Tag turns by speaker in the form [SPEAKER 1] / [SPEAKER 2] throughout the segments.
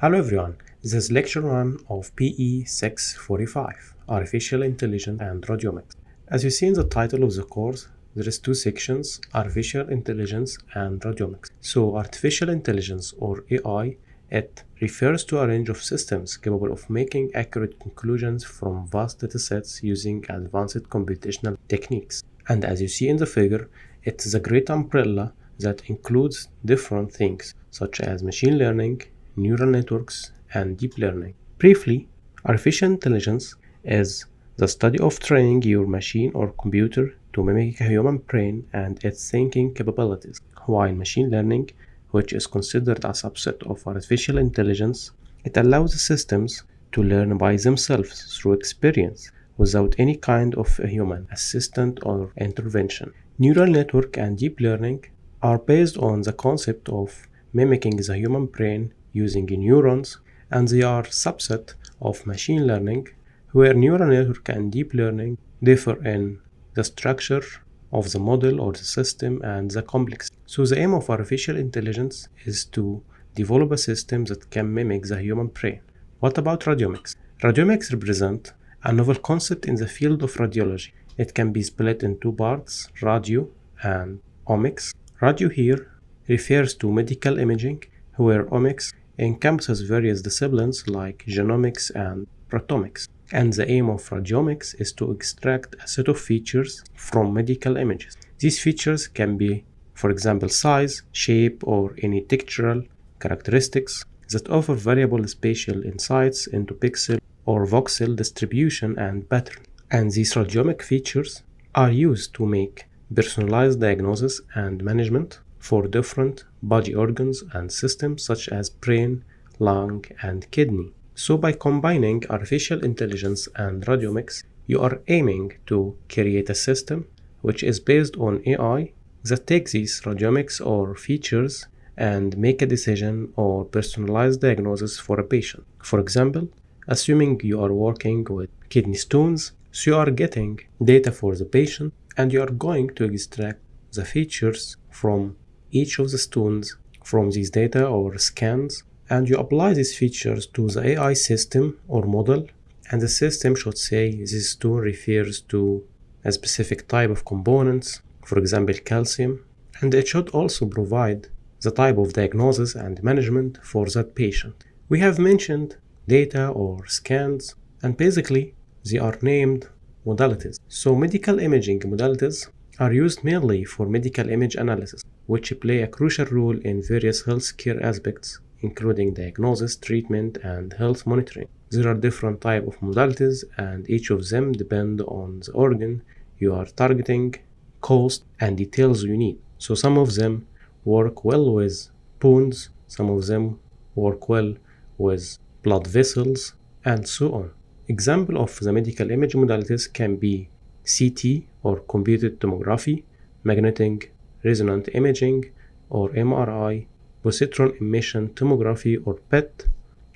[SPEAKER 1] Hello everyone, this is lecture 1 of PE 645, Artificial Intelligence and Radiomics. As you see in the title of the course, there is two sections, Artificial Intelligence and Radiomics. So Artificial Intelligence or AI, it refers to a range of systems capable of making accurate conclusions from vast datasets using advanced computational techniques. And as you see in the figure, it is a great umbrella that includes different things such as machine learning, neural networks, and deep learning. Briefly, artificial intelligence is the study of training your machine or computer to mimic a human brain and its thinking capabilities, while machine learning, which is considered a subset of artificial intelligence, it allows the systems to learn by themselves through experience without any kind of a human assistant or intervention. Neural network and deep learning are based on the concept of mimicking the human brain using neurons, and they are subset of machine learning, where neural network and deep learning differ in the structure of the model or the system and the complexity. So the aim of artificial intelligence is to develop a system that can mimic the human brain. What about radiomics? Radiomics represent a novel concept in the field of radiology. It can be split in two parts, radio and omics. Radio here refers to medical imaging, where omics encompasses various disciplines like genomics and proteomics. And the aim of radiomics is to extract a set of features from medical images. These features can be, for example, size, shape, or any textural characteristics that offer variable spatial insights into pixel or voxel distribution and pattern. And these radiomic features are used to make personalized diagnosis and management for different body organs and systems such as brain, lung, and kidney. So by combining artificial intelligence and radiomics, you are aiming to create a system which is based on AI that takes these radiomics or features and make a decision or personalized diagnosis for a patient. For example, assuming you are working with kidney stones, so you are getting data for the patient and you are going to extract the features from each of the stones from these data or scans, and you apply these features to the AI system or model, and the system should say this stone refers to a specific type of components, for example calcium, and it should also provide the type of diagnosis and management for that patient. We have mentioned data or scans, and basically they are named modalities. So medical imaging modalities are used mainly for medical image analysis, which play a crucial role in various healthcare aspects, including diagnosis, treatment, and health monitoring. There are different types of modalities, and each of them depend on the organ you are targeting, cost, and details you need. So some of them work well with bones, some of them work well with blood vessels, and so on. Example of the medical image modalities can be CT or computed tomography, magnetic resonant imaging or MRI, positron emission tomography or PET,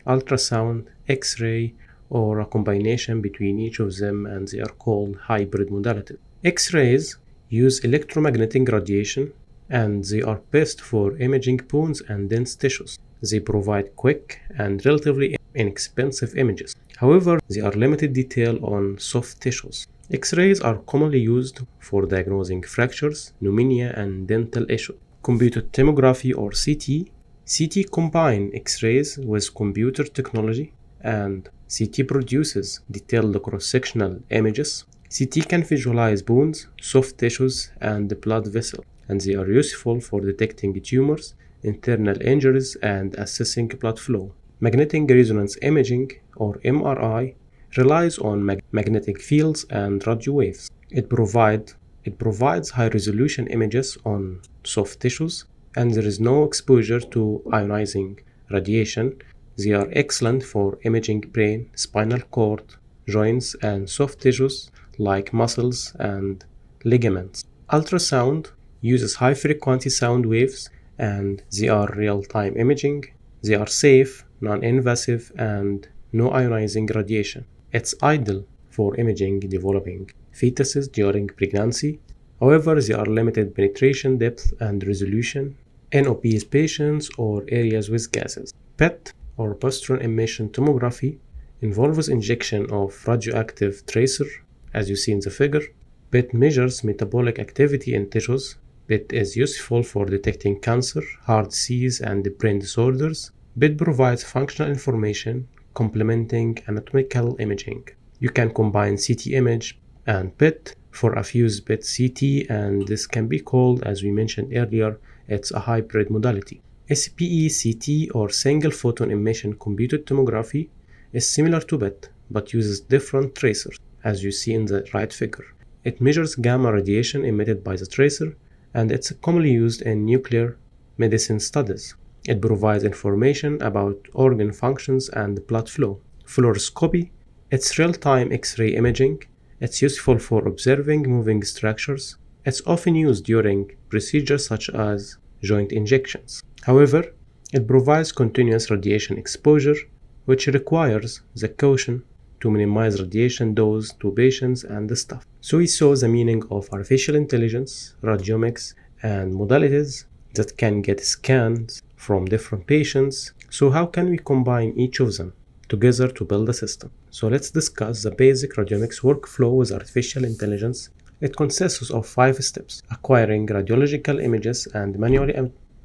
[SPEAKER 1] ultrasound, X-ray, or a combination between each of them, and they are called hybrid modalities. X-rays use electromagnetic radiation and they are best for imaging bones and dense tissues. They provide quick and relatively inexpensive images. However, they are limited detail on soft tissues. X-rays are commonly used for diagnosing fractures, pneumonia, and dental issues. Computed tomography or CT combine X-rays with computer technology, and CT produces detailed cross-sectional images. CT can visualize bones, soft tissues, and blood vessels, and they are useful for detecting tumors, internal injuries, and assessing blood flow. Magnetic resonance imaging or MRI relies on magnetic fields and radio waves. It provides high-resolution images on soft tissues, and there is no exposure to ionizing radiation. They are excellent for imaging brain, spinal cord, joints, and soft tissues like muscles and ligaments. Ultrasound uses high-frequency sound waves, and they are real-time imaging. They are safe, non-invasive, and no ionizing radiation. It's ideal for imaging developing fetuses during pregnancy. However, they are limited penetration depth and resolution in obese patients or areas with gases. PET or positron emission tomography involves injection of radioactive tracer, as you see in the figure. PET measures metabolic activity in tissues. PET is useful for detecting cancer, heart disease, and brain disorders. PET provides functional information complementing anatomical imaging. You can combine CT image and PET for a fused PET CT, and this can be called, as we mentioned earlier, it's a hybrid modality. SPE-CT, or single photon emission computed tomography, is similar to PET but uses different tracers, as you see in the right figure. It measures gamma radiation emitted by the tracer, and it's commonly used in nuclear medicine studies. It provides information about organ functions and blood flow. Fluoroscopy, it's real-time X-ray imaging. It's useful for observing moving structures. It's often used during procedures such as joint injections. However, it provides continuous radiation exposure, which requires the caution to minimize radiation dose to patients and staff. So we saw the meaning of artificial intelligence, radiomics, and modalities that can get scans from different patients. So how can we combine each of them together to build a system? So let's discuss the basic radiomics workflow with artificial intelligence. It consists of 5 steps: acquiring radiological images and manually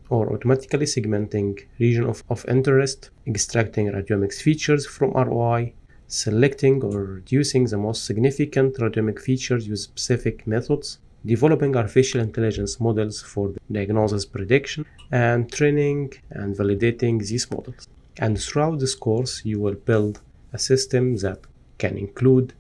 [SPEAKER 1] or automatically segmenting region of interest, extracting radiomics features from ROI, selecting or reducing the most significant radiomic features using specific methods, developing artificial intelligence models for diagnosis prediction, and training and validating these models. And throughout this course, you will build a system that can include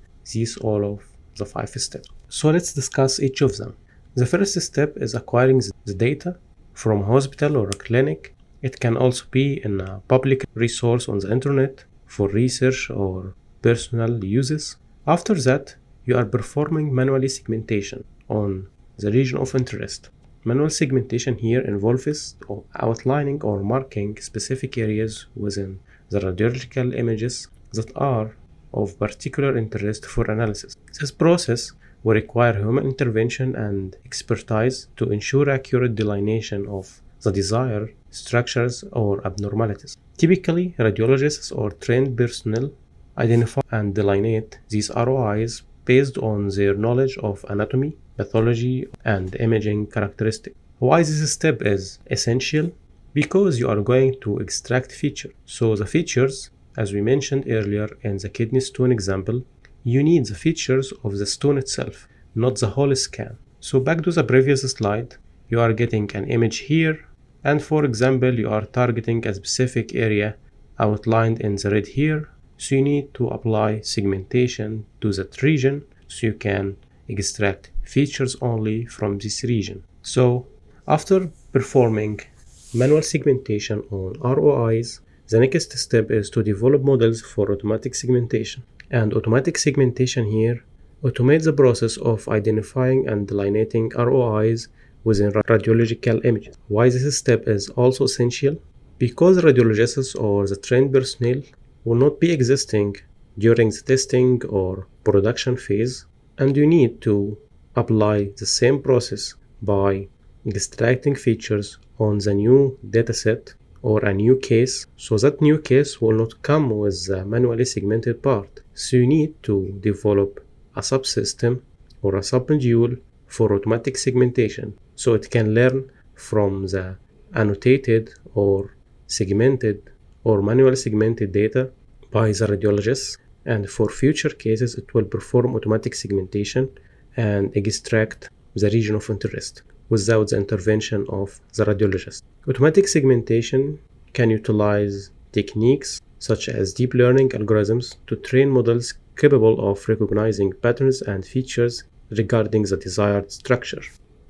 [SPEAKER 1] all of the 5 steps. So let's discuss each of them. The first step is acquiring the data from a hospital or a clinic. It can also be in a public resource on the internet for research or personal uses. After that, you are performing manually segmentation on the region of interest. Manual segmentation here involves outlining or marking specific areas within the radiological images that are of particular interest for analysis. This process will require human intervention and expertise to ensure accurate delineation of the desired structures or abnormalities. Typically, radiologists or trained personnel identify and delineate these ROIs based on their knowledge of anatomy, pathology, and imaging characteristics. Why this step is essential? Because you are going to extract features. So the features, as we mentioned earlier in the kidney stone example, you need the features of the stone itself, not the whole scan. So back to the previous slide, you are getting an image here, and for example, you are targeting a specific area outlined in the red here. So you need to apply segmentation to that region so you can extract features only from this region. So after performing manual segmentation on ROIs, the next step is to develop models for automatic segmentation. And automatic segmentation here automates the process of identifying and delineating ROIs within radiological images. Why this step is also essential? Because radiologists or the trained personnel will not be existing during the testing or production phase, and you need to apply the same process by extracting features on the new dataset or a new case, so that new case will not come with the manually segmented part. So you need to develop a subsystem or a submodule for automatic segmentation, so it can learn from the annotated or segmented or manually segmented data by the radiologist, and for future cases it will perform automatic segmentation and extract the region of interest without the intervention of the radiologist. Automatic segmentation can utilize techniques such as deep learning algorithms to train models capable of recognizing patterns and features regarding the desired structure.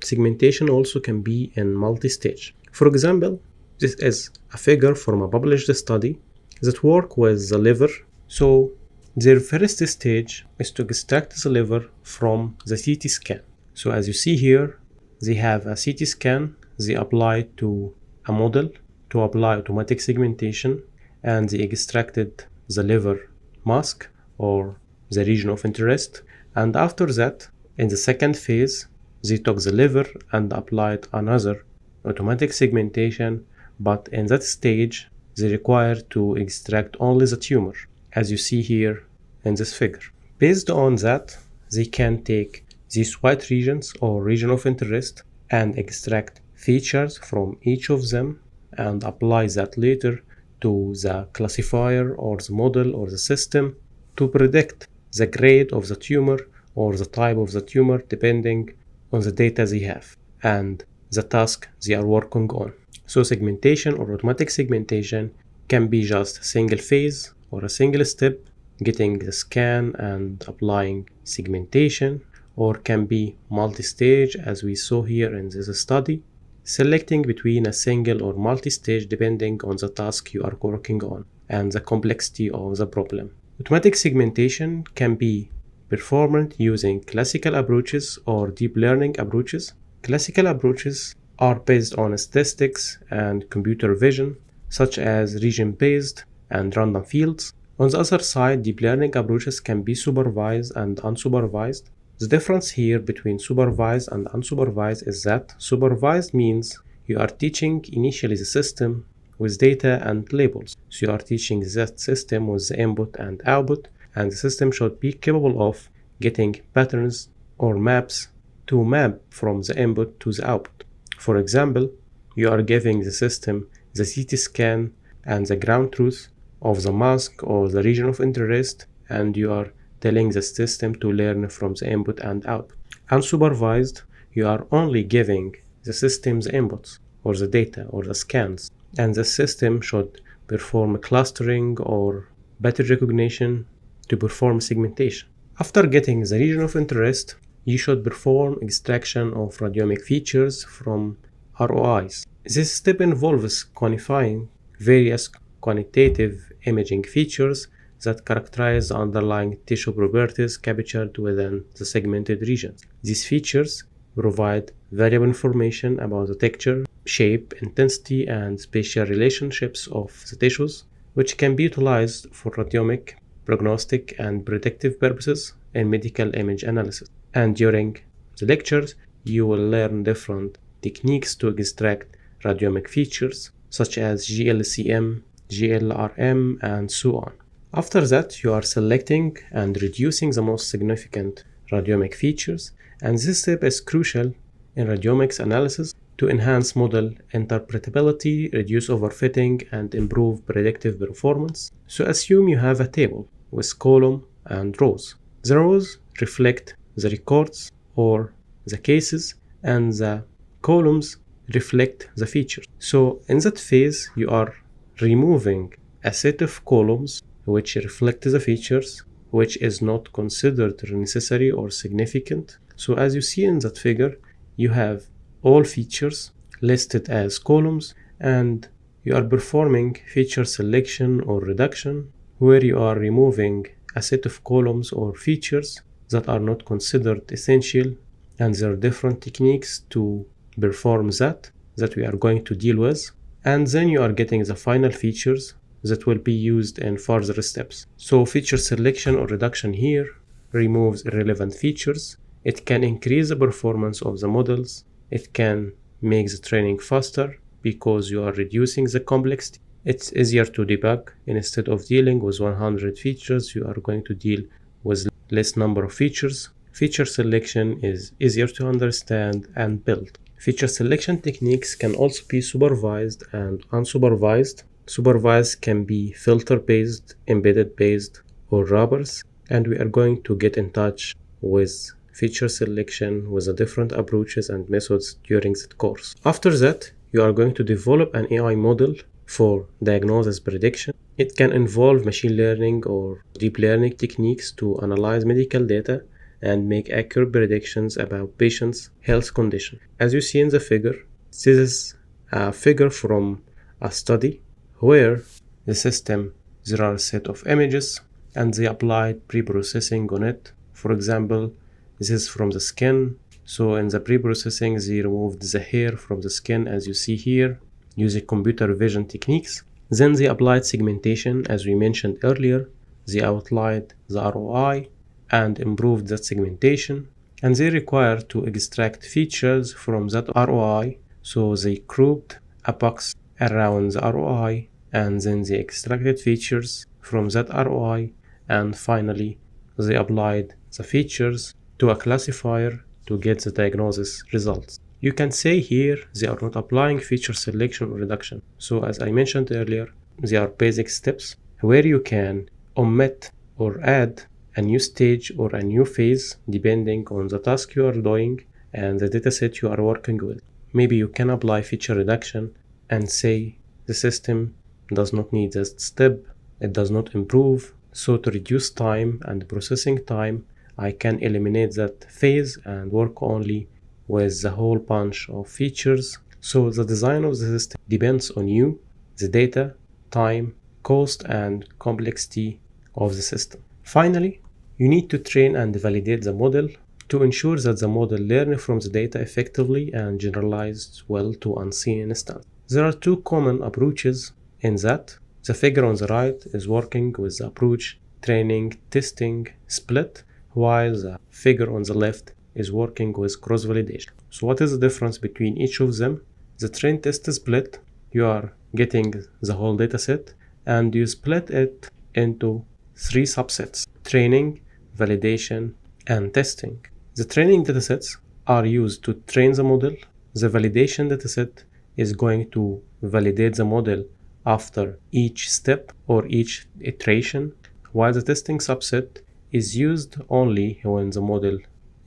[SPEAKER 1] Segmentation also can be in multi-stage. For example, this is a figure from a published study that work with the liver. So their first stage is to extract the liver from the CT scan. So as you see here, they have a CT scan, they apply to a model to apply automatic segmentation, and they extracted the liver mask or the region of interest. And after that, in the second phase, they took the liver and applied another automatic segmentation, but in that stage, they require to extract only the tumor, as you see here in this figure. Based on that, they can take these white regions or region of interest and extract features from each of them and apply that later to the classifier or the model or the system to predict the grade of the tumor or the type of the tumor depending on the data they have and the task they are working on. So segmentation or automatic segmentation can be just a single phase or a single step, getting the scan and applying segmentation, or can be multi-stage as we saw here in this study, selecting between a single or multi-stage depending on the task you are working on and the complexity of the problem. Automatic segmentation can be performed using classical approaches or deep learning approaches. Classical approaches are based on statistics and computer vision, such as region-based and random fields. On the other side, deep learning approaches can be supervised and unsupervised. The difference here between supervised and unsupervised is that supervised means you are teaching initially the system with data and labels. So you are teaching that system with the input and output, and the system should be capable of getting patterns or maps to map from the input to the output. For example, you are giving the system the CT scan and the ground truth of the mask or the region of interest, and you are telling the system to learn from the input and output. Unsupervised, you are only giving the system the inputs or the data or the scans, and the system should perform clustering or pattern recognition to perform segmentation. After getting the region of interest, you should perform extraction of radiomic features from ROIs. This step involves quantifying various quantitative imaging features that characterize the underlying tissue properties captured within the segmented regions. These features provide valuable information about the texture, shape, intensity, and spatial relationships of the tissues, which can be utilized for radiomic, prognostic, and predictive purposes in medical image analysis. And during the lectures, you will learn different techniques to extract radiomic features, such as GLCM, GLRM, and so on. After that, you are selecting and reducing the most significant radiomic features, and this step is crucial in radiomics analysis to enhance model interpretability, reduce overfitting, and improve predictive performance. So assume you have a table with column and rows. The rows reflect the records or the cases, and the columns reflect the features. So in that phase, you are removing a set of columns which reflect the features, which is not considered necessary or significant. So as you see in that figure, you have all features listed as columns, and you are performing feature selection or reduction, where you are removing a set of columns or features that are not considered essential, and there are different techniques to perform that we are going to deal with. And then you are getting the final features that will be used in further steps. So feature selection or reduction here removes irrelevant features. It can increase the performance of the models. It can make the training faster because you are reducing the complexity. It's easier to debug. Instead of dealing with 100 features, you are going to deal with less number of features. Feature selection is easier to understand and build. Feature selection techniques can also be supervised and unsupervised. Supervised can be filter-based, embedded-based, or rubbers, and we are going to get in touch with feature selection with the different approaches and methods during that course. After that, you are going to develop an AI model for diagnosis prediction. It can involve machine learning or deep learning techniques to analyze medical data and make accurate predictions about patients' health condition. As you see in the figure, this is a figure from a study where the system, there are a set of images and they applied pre-processing on it. For example, this is from the skin. So in the pre-processing, they removed the hair from the skin, as you see here, using computer vision techniques. Then they applied segmentation, as we mentioned earlier. They outlined the ROI and improved that segmentation. And they required to extract features from that ROI. So they grouped a box around the ROI and then they extracted features from that ROI, and finally they applied the features to a classifier to get the diagnosis results. You can say here they are not applying feature selection or reduction. So as I mentioned earlier, they are basic steps where you can omit or add a new stage or a new phase depending on the task you are doing and the dataset you are working with. Maybe you can apply feature reduction and say the system does not need that step, it does not improve, so to reduce time and processing time, I can eliminate that phase and work only with the whole bunch of features. So the design of the system depends on you, the data, time, cost, and complexity of the system. Finally, you need to train and validate the model to ensure that the model learns from the data effectively and generalizes well to unseen instances. There are two common approaches in that. The figure on the right is working with the approach training, testing, split, while the figure on the left is working with cross-validation. So what is the difference between each of them? The train test split, you are getting the whole dataset and you split it into three subsets: training, validation, and testing. The training datasets are used to train the model. The validation dataset is going to validate the model after each step or each iteration, while the testing subset is used only when the model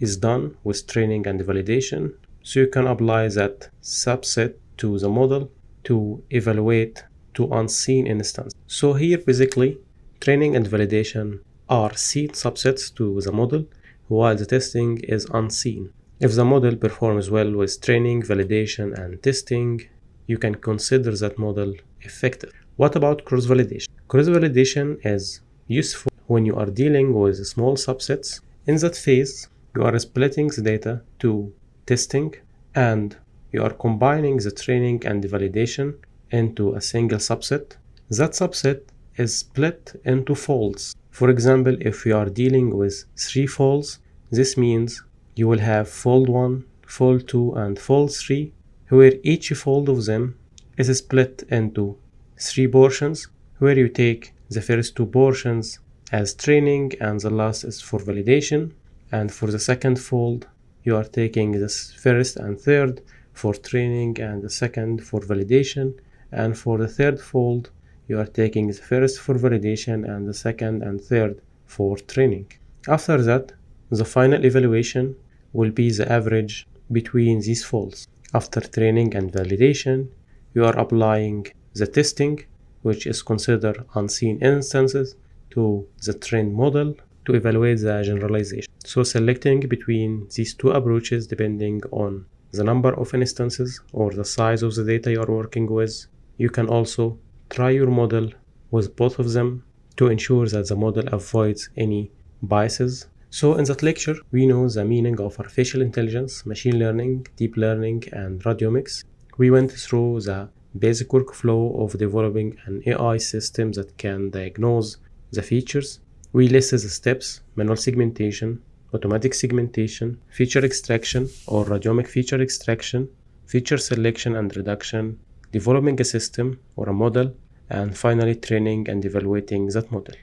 [SPEAKER 1] is done with training and validation. So you can apply that subset to the model to evaluate to unseen instance. So here basically training and validation are seen subsets to the model, while the testing is unseen. If the model performs well with training, validation, and testing, you can consider that model effective. What about cross-validation? Cross-validation is useful when you are dealing with small subsets. In that phase, you are splitting the data to testing and you are combining the training and the validation into a single subset. That subset is split into folds. For example, if you are dealing with 3 folds, this means you will have fold 1, fold 2, and fold 3, where each fold of them is split into 3 portions, where you take the first 2 portions as training and the last is for validation. And for the second fold, you are taking this first and third for training and the second for validation. And for the third fold, you are taking the first for validation and the second and third for training. After that, the final evaluation will be the average between these folds. After training and validation, you are applying the testing, which is considered unseen instances, to the trained model to evaluate the generalization. So selecting between these two approaches depending on the number of instances or the size of the data you are working with. You can also try your model with both of them to ensure that the model avoids any biases. So in that lecture, we know the meaning of artificial intelligence, machine learning, deep learning, and radiomics. We went through the basic workflow of developing an AI system that can diagnose the features. We listed the steps: manual segmentation, automatic segmentation, feature extraction or radiomic feature extraction, feature selection and reduction, developing a system or a model, and finally training and evaluating that model.